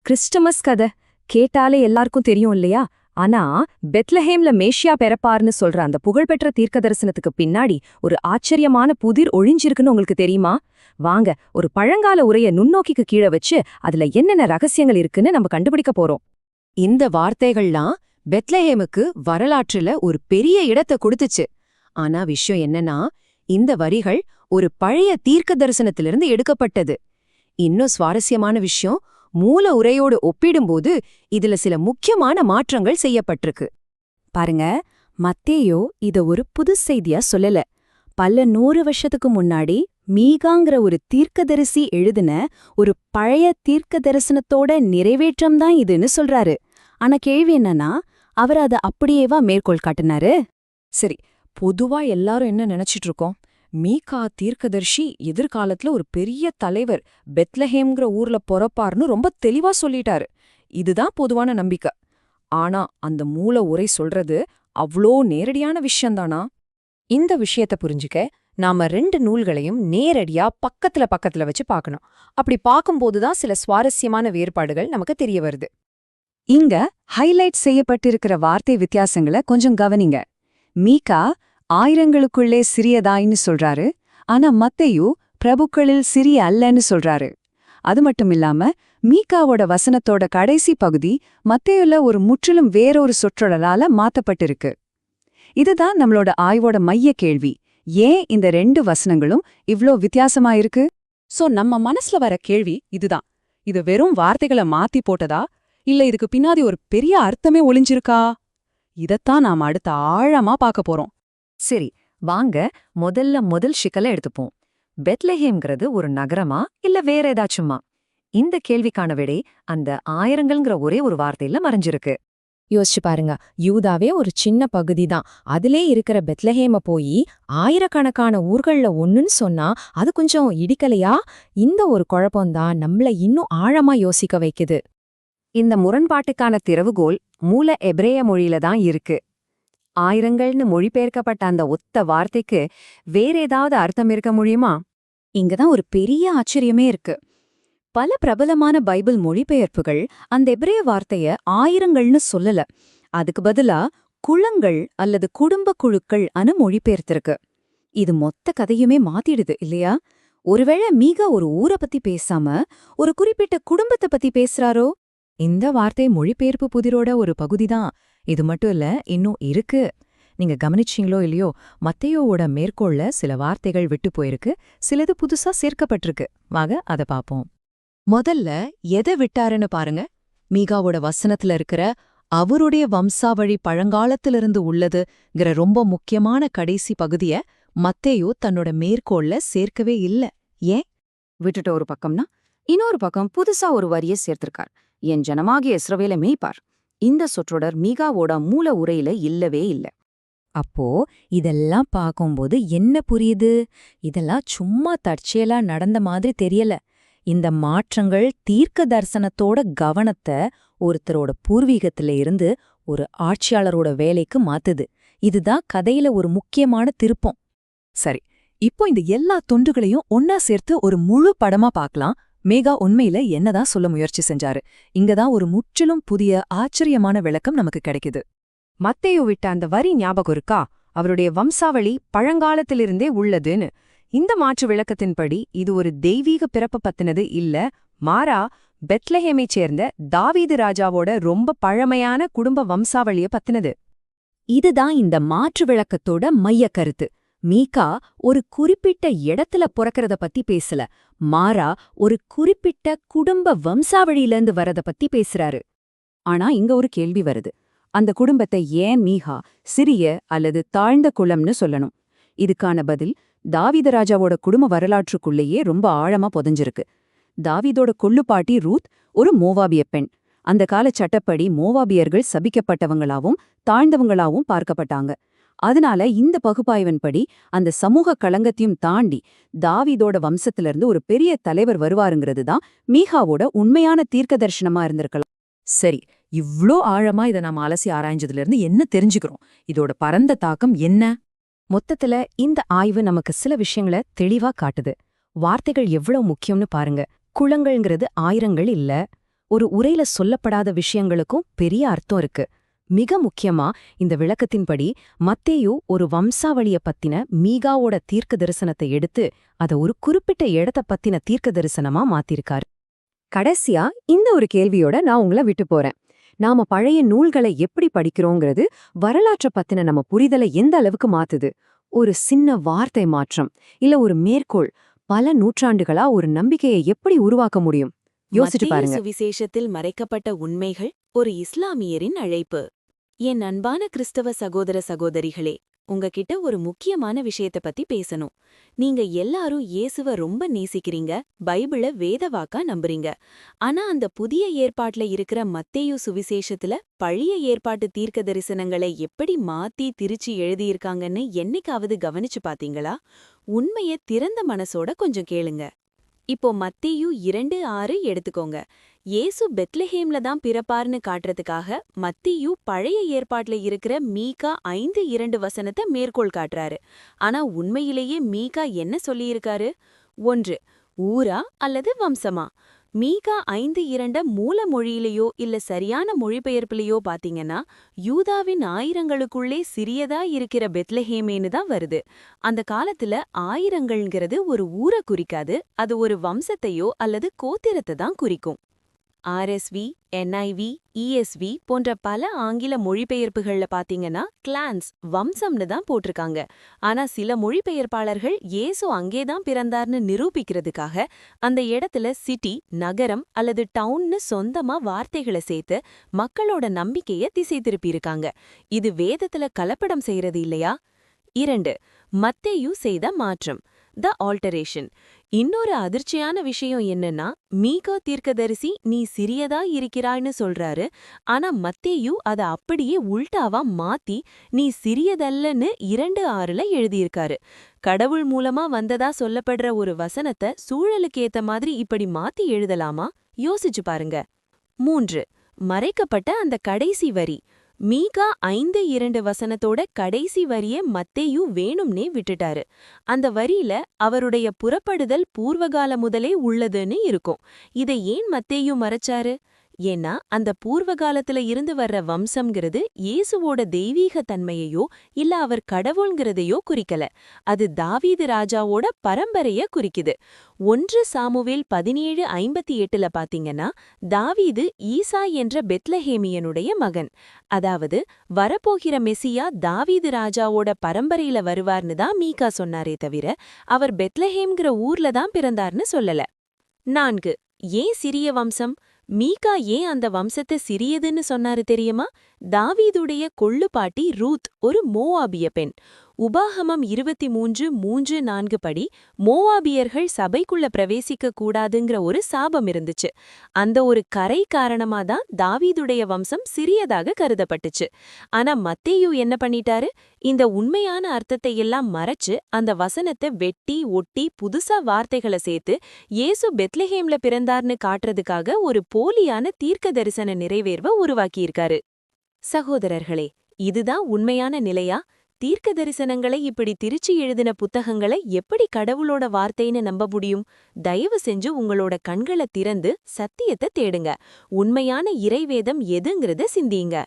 கிறிஸ்டமஸ் கதை கேட்டாலே எல்லாருக்கும் தெரியும் இல்லையா? ஆனா பெத்லஹேம்ல மேஷியா பிறப்பார்னு சொல்ற அந்த புகழ்பெற்ற தீர்க்க தரிசனத்துக்கு பின்னாடி ஒரு ஆச்சரியமான புதிர் ஒழிஞ்சிருக்குன்னு உங்களுக்கு தெரியுமா? வாங்க, ஒரு பழங்கால உரைய நுண்ணோக்கிக்கு கீழே வச்சு அதுல என்னென்ன ரகசியங்கள் இருக்குன்னு நம்ம கண்டுபிடிக்க போறோம். இந்த வார்த்தைகள்லாம் பெத்லஹேமுக்கு வரலாற்றுல ஒரு பெரிய இடத்தை கொடுத்துச்சு. ஆனா விஷயம் என்னன்னா, இந்த வரிகள் ஒரு பழைய தீர்க்க தரிசனத்திலிருந்து எடுக்கப்பட்டது. இன்னும் சுவாரஸ்யமான விஷயம், மூல உரையோடு ஒப்பிடும்போது இதுல சில முக்கியமான மாற்றங்கள் செய்யப்பட்டிருக்கு. பாருங்க, மத்தேயோ இத ஒரு புது செய்தியா சொல்லல. பல 100 வருஷத்துக்கு முன்னாடி மீகாங்கிற ஒரு தீர்க்கதரிசி எழுதின ஒரு பழைய தீர்க்க தரிசனத்தோட நிறைவேற்றம்தான் இதுன்னு சொல்றாரு. ஆனா கேள்வி என்னன்னா, அவர் அத அப்படியேவா மேற்கோள் காட்டினாரு? சரி, பொதுவா எல்லாரும் என்ன நினைச்சிட்டு இருக்கோம்? மீகா தீர்க்கதர்ஷி எதிர்காலத்துல ஒரு பெரிய தலைவர் பெத்லஹேம்ங்கிற ஊர்ல பொறப்பார்னு ரொம்ப தெளிவா சொல்லிட்டாரு. இதுதான் பொதுவான நம்பிக்கை. ஆனா அந்த மூல உரை சொல்றது அவ்ளோ நேரடியான விஷயம்தானா? இந்த விஷயத்த புரிஞ்சுக்க நாம 2 நூல்களையும் நேரடியா பக்கத்துல வச்சு பார்க்கணும். அப்படி பார்க்கும்போதுதான் சில சுவாரஸ்யமான வேறுபாடுகள் நமக்கு தெரிய வருது. இங்க ஹைலைட் செய்யப்பட்டிருக்கிற வார்த்தை வித்தியாசங்களை கொஞ்சம் கவனிங்க. மீகா ஆயிரங்களுக்குள்ளே சிறியதாயின்னு சொல்றாரு, ஆனா மத்தேயு பிரபுக்களில் சிறிய அல்லன்னு சொல்றாரு. அது மட்டும் இல்லாம மீகாவோட வசனத்தோட கடைசி பகுதி மத்தேயுல ஒரு முற்றிலும் வேறொரு சொற்றொடரால மாத்தப்பட்டிருக்கு. இதுதான் நம்மளோட ஆய்வோட மைய கேள்வி. ஏன் இந்த 2 வசனங்களும் இவ்ளோ வித்தியாசமா இருக்கு? நம்ம மனசுல வர கேள்வி இதுதான். இது வெறும் வார்த்தைகளை மாத்தி போட்டதா, இல்ல இதுக்கு பின்னாடி ஒரு பெரிய அர்த்தமே ஒளிஞ்சிருக்கா? இதத்தான் நாம அடுத்த ஆழமா பார்க்க போறோம். சரி, வாங்க முதல் சிக்கலை எடுத்துப்போம். பெத்லஹேம்ங்கிறது ஒரு நகரமா இல்ல வேற ஏதாச்சுமா? இந்த கேள்விக்கான விடை அந்த ஆயிரங்கள்ங்கிற ஒரே ஒரு வார்த்தையில மறைஞ்சிருக்கு. யோசிச்சு பாருங்க, யூதாவே ஒரு சின்ன பகுதி தான். அதிலே இருக்கிற பெத்லஹேம போய் ஆயிரக்கணக்கான ஊர்கள்ல ஒண்ணுன்னு சொன்னா அது கொஞ்சம் இடிக்கலையா? இந்த ஒரு குழப்பம்தான் நம்மள இன்னும் ஆழமா யோசிக்க வைக்குது. இந்த முரண்பாட்டுக்கான திறவுகோல் மூல எபிரேய மொழியில தான் இருக்கு. ஆயிரங்கள்னு மொழிபெயர்க்கப்பட்ட அந்த ஒத்த வார்த்தைக்கு வேற ஏதாவது அர்த்தம் இருக்க முடியுமா? இங்கதான் ஒரு பெரிய ஆச்சரியமே இருக்கு. பல பிரபலமான பைபிள் மொழிபெயர்ப்புகள் அந்த எபிரேய வார்த்தைய ஆயிரங்கள்னு சொல்லல. அதுக்கு பதிலா குளங்கள் அல்லது குடும்ப குழுக்கள் அனு மொழிபெயர்த்திருக்கு. இது மொத்த கதையுமே மாத்திடுது இல்லையா? ஒருவேளை மீகா ஒரு ஊரை பத்தி பேசாம ஒரு குறிப்பிட்ட குடும்பத்தை பத்தி பேசுறாரோ? இந்த வார்த்தை மொழிபெயர்ப்பு புதிரோட ஒரு பகுதிதான். இது மட்டும் இல்ல, இன்னும் இருக்கு. நீங்க கவனிச்சீங்களோ இல்லையோ, மத்தேயோவோட மேற்கோள்ல சில வார்த்தைகள் விட்டு போயிருக்கு, சிலது புதுசா சேர்க்கப்பட்டிருக்கு. வாங்க அத பாப்போம். முதல்ல எதை விட்டாருன்னு பாருங்க. மீகாவோட வசனத்துல இருக்கிற அவருடைய வம்சாவழி பழங்காலத்திலிருந்து உள்ளதுங்கிற ரொம்ப முக்கியமான கடைசி பகுதிய மத்தேயோ தன்னோட மேற்கோள்ல சேர்க்கவே இல்ல. ஏன்? விட்டுட்ட ஒரு பக்கம்னா இன்னொரு பக்கம் புதுசா ஒரு வரிய சேர்த்திருக்கார். என் ஜனமாகிய இஸ்ரவேலை மேய்ப்பார். இந்த சொற்றொடர் மீகாவோட மூல உரையில இல்லவே இல்ல. அப்போ இதெல்லாம் பார்க்கும்போது என்ன புரியுது? இதெல்லாம் சும்மா தற்செயலா நடந்த மாதிரி தெரியல. இந்த மாற்றங்கள் தீர்க்க தரிசனத்தோட கவனத்தை ஒருத்தரோட பூர்வீகத்தில இருந்து ஒரு ஆட்சியாளரோட வேலைக்கு மாத்துது. இதுதான் கதையில ஒரு முக்கியமான திருப்பம். சரி, இப்போ இந்த எல்லா தொண்டுகளையும் ஒன்னா சேர்த்து ஒரு முழு படமா பார்க்கலாம். மேகா உண்மையில என்னதான் சொல்ல முயற்சி செஞ்சாரு? இங்கதான் ஒரு முற்றிலும் புதிய ஆச்சரியமான விளக்கம் நமக்கு கிடைக்குது. மத்தேயு விட்ட அந்த வரி ஞாபகம் இருக்கா? அவருடைய வம்சாவளி பழங்காலத்திலிருந்தே உள்ளதுன்னு. இந்த மாற்று விளக்கத்தின்படி இது ஒரு தெய்வீக பிறப்பு பத்தினது இல்ல, மாறா பெத்லஹேமைச் சேர்ந்த தாவீது ராஜாவோட ரொம்ப பழமையான குடும்ப வம்சாவளிய பத்தினது. இதுதான் இந்த மாற்று விளக்கத்தோட மைய கருத்து. மீகா ஒரு குறிப்பிட்ட இடத்துல பிறக்கறத பத்தி பேசல, மாறா ஒரு குறிப்பிட்ட குடும்ப வம்சாவளியிலேருந்து வரத பத்தி பேசுறாரு. ஆனா இங்க ஒரு கேள்வி வருது. அந்த குடும்பத்தை ஏன் மீகா சிறிய அல்லது தாழ்ந்த குலம்னு சொல்லணும்? இதுக்கான பதில் தாவீது ராஜாவோட குடும்ப வரலாற்றுக்குள்ளேயே ரொம்ப ஆழமா புதைஞ்சிருக்கு. தாவீதோட கொள்ளுப்பாட்டி ரூத் ஒரு மோவாபிய பெண். அந்த கால சட்டப்படி மோவாபியர்கள் சபிக்கப்பட்டவங்களாவும் தாழ்ந்தவங்களாவும் பார்க்கப்பட்டாங்க. அதனால இந்த பகுப்பாய்வின்படி அந்த சமூக களங்கத்தையும் தாண்டி தாவீதோட வம்சத்திலிருந்து ஒரு பெரிய தலைவர் வருவாருங்கிறது தான் மீகாவோட உண்மையான தீர்க்க தரிசனமா இருந்திருக்கலாம். சரி, இவ்ளோ ஆழமா இதை நாம அலசி ஆராய்ஞ்சதுல இருந்து என்ன தெரிஞ்சுக்கிறோம்? இதோட பரந்த தாக்கம் என்ன? மொத்தத்துல இந்த ஆய்வு நமக்கு சில விஷயங்களை தெளிவா காட்டுது. வார்த்தைகள் எவ்வளவு முக்கியம்னு பாருங்க. குளங்கள்ங்கிறது ஆயிரங்கள் இல்ல, ஒரு உரையில சொல்லப்படாத விஷயங்களுக்கும் பெரிய அர்த்தம் இருக்கு. மிக முக்கியமா இந்த விளக்கத்தின்படி மத்தேயு ஒரு வம்சாவளிய பத்தின மீகாவோட தீர்க்க தரிசனத்தை எடுத்து அத ஒரு குறிப்பிட்ட இடத்த பத்தின தீர்க்க தரிசனமா மாத்திருக்காரு. கடைசியா இந்த ஒரு கேள்வியோட நான் உங்களை விட்டு போறேன். நாம பழைய நூல்களை எப்படி படிக்கிறோங்கிறது வரலாற்றை பத்தின நம்ம புரிதலை எந்த அளவுக்கு மாத்துது? ஒரு சின்ன வார்த்தை மாற்றம் இல்ல ஒரு மேற்கோள் பல நூற்றாண்டுகளா ஒரு நம்பிக்கையை எப்படி உருவாக்க முடியும்? யோசிச்சு மத்தேயு பாருங்க. சுவிசேஷத்தில் மறைக்கப்பட்ட உண்மைகள் ஒரு இஸ்லாமியரின் அழைப்பு. என் அன்பான கிறிஸ்தவ சகோதர சகோதரிகளே, உங்ககிட்ட ஒரு முக்கியமான விஷயத்த பத்தி பேசணும். நீங்க எல்லாரும் இயேசுவ ரொம்ப நேசிக்கிறீங்க, பைபிள வேதவாக்கா நம்புறீங்க. ஆனா அந்த புதிய ஏற்பாட்ல இருக்கிற மத்தேயு சுவிசேஷத்துல பழைய ஏற்பாட்டு தீர்க்க தரிசனங்களை எப்படி மாத்தி திரிச்சு எழுதியிருக்காங்கன்னு என்னைக்காவது கவனிச்சு பாத்தீங்களா? உண்மைய திறந்த மனசோட கொஞ்சம் கேளுங்க. இப்போ மத்தேயு 2:6 எடுத்துக்கோங்க. இயேசு பெத்லஹேம்ல தான் பிறப்பார்னு காட்டுறதுக்காக மத்தேயு பழைய ஏற்பாட்ல இருக்கிற மீகா 5:2 வசனத்தை மேற்கோள் காட்டுறாரு. ஆனா உண்மையிலேயே மீகா என்ன சொல்லியிருக்காரு? 1. ஊரா அல்லது வம்சமா? மீகா 5:2 மூல மொழியிலேயோ இல்ல சரியான மொழிபெயர்ப்புலயோ பாத்தீங்கன்னா யூதாவின் ஆயிரங்களுக்குள்ளே சிறியதா இருக்கிற பெத்லஹேமேன்னு தான் வருது. அந்த காலத்துல ஆயிரங்கள்ங்கிறது ஒரு ஊரை குறிக்காது, அது ஒரு வம்சத்தையோ அல்லது கோத்திரத்தை தான் குறிக்கும். RSV, NIV, ESV போன்ற பல ஆங்கில மொழிபெயர்ப்புகள்ல பாத்தீங்கன்னா கிளான்ஸ் வம்சம்னு தான் போட்டிருக்காங்க. ஆனா சில மொழிபெயர்ப்பாளர்கள் இயேசு அங்கேதான் பிறந்தார்னு நிரூபிக்கிறதுக்காக அந்த இடத்துல சிட்டி, நகரம் அல்லது டவுன்னு சொந்தமா வார்த்தைகளை சேர்த்து மக்களோட நம்பிக்கைய திசை திருப்பியிருக்காங்க. இது வேதத்துல கலப்படம் செய்யறது இல்லையா? 2. மத்தேயு செய்த மாற்றம், த ஆல்டரேஷன். இன்னொரு அதிர்ச்சியான விஷயம் என்னன்னா, மீகா தீர்க்கதரிசி நீ சிறியதா இருக்கிறாய்னு சொல்றாரு. ஆனா மத்தேயு அத அப்படியே உல்டாவா மாத்தி நீ சிறியதல்லன்னு 2:6ல எழுதியிருக்காரு. கடவுள் மூலமா வந்ததா சொல்லப்படுற ஒரு வசனத்தை சூழலுக்கு ஏத்த மாதிரி இப்படி மாத்தி எழுதலாமா? யோசிச்சு பாருங்க. 3. மறைக்கப்பட்ட அந்த கடைசி வரி. மீகா 5:2 வசனத்தோட கடைசி வரிய மத்தேயு வேணும்னே விட்டுட்டாரு. அந்த வரியில அவருடைய புறப்படுதல் பூர்வகால முதலே உள்ளதுன்னு இருக்கும். இதை ஏன் மத்தேயு மறைச்சாரு? ஏன்னா அந்த பூர்வகாலத்துல இருந்து வர்ற வம்சம்ங்கிறது இயேசுவோட தெய்வீக தன்மையையோ இல்ல அவர் கடவுள்ங்கிறதையோ குறிக்கல. அது தாவீது ராஜாவோட பரம்பரைய குறிக்குது. 1 சாமுவேல் 17:58ல பாத்தீங்கன்னா தாவீது ஈசா என்ற பெத்லஹேமியனுடைய மகன். அதாவது வரப்போகிற மெசியா தாவீது ராஜாவோட பரம்பரையில வருவார்னு தான் மீகா சொன்னாரே தவிர அவர் பெத்லஹேம்ங்கிற ஊர்ல தான் பிறந்தார்னு சொல்லல. 4. ஏன் சிறிய வம்சம்? மீகா ஏன் அந்த வம்சத்தை சிறியதுன்னு சொன்னாரு தெரியுமா? தாவீதுடைய கொள்ளுப்பாட்டி ரூத் ஒரு மோவாபிய பெண். உபாகமம் 23:3-4 படி மோவாபியர்கள் சபைக்குள்ள பிரவேசிக்க கூடாதுங்கிற ஒரு சாபம் இருந்துச்சு. அந்த ஒரு கரை காரணமா தான் தாவீதுடைய வம்சம் சிறியதாக கருதப்பட்டுச்சு. ஆனா மத்தேயு என்ன பண்ணிட்டாரு? இந்த உண்மையான அர்த்தத்தை எல்லாம் மறைச்சு அந்த வசனத்தை வெட்டி ஒட்டி புதுசா வார்த்தைகளை சேர்த்து இயேசு பெத்லஹேம்ல பிறந்தார்னு காட்டுறதுக்காக ஒரு போலியான தீர்க்க தரிசன நிறைவேர்வை உருவாக்கியிருக்காரு. சகோதரர்களே, இதுதான் உண்மையான நிலையா? தீர்க்க தரிசனங்களை இப்படி திரிச்சு எழுதின புத்தகங்களை எப்படி கடவுளோட வார்த்தைன்னு நம்ப முடியும்? தயவு செஞ்சு உங்களோட கண்களை திறந்து சத்தியத்தை தேடுங்க. உண்மையான இறைவேதம் எதுங்கிறத சிந்தியுங்க.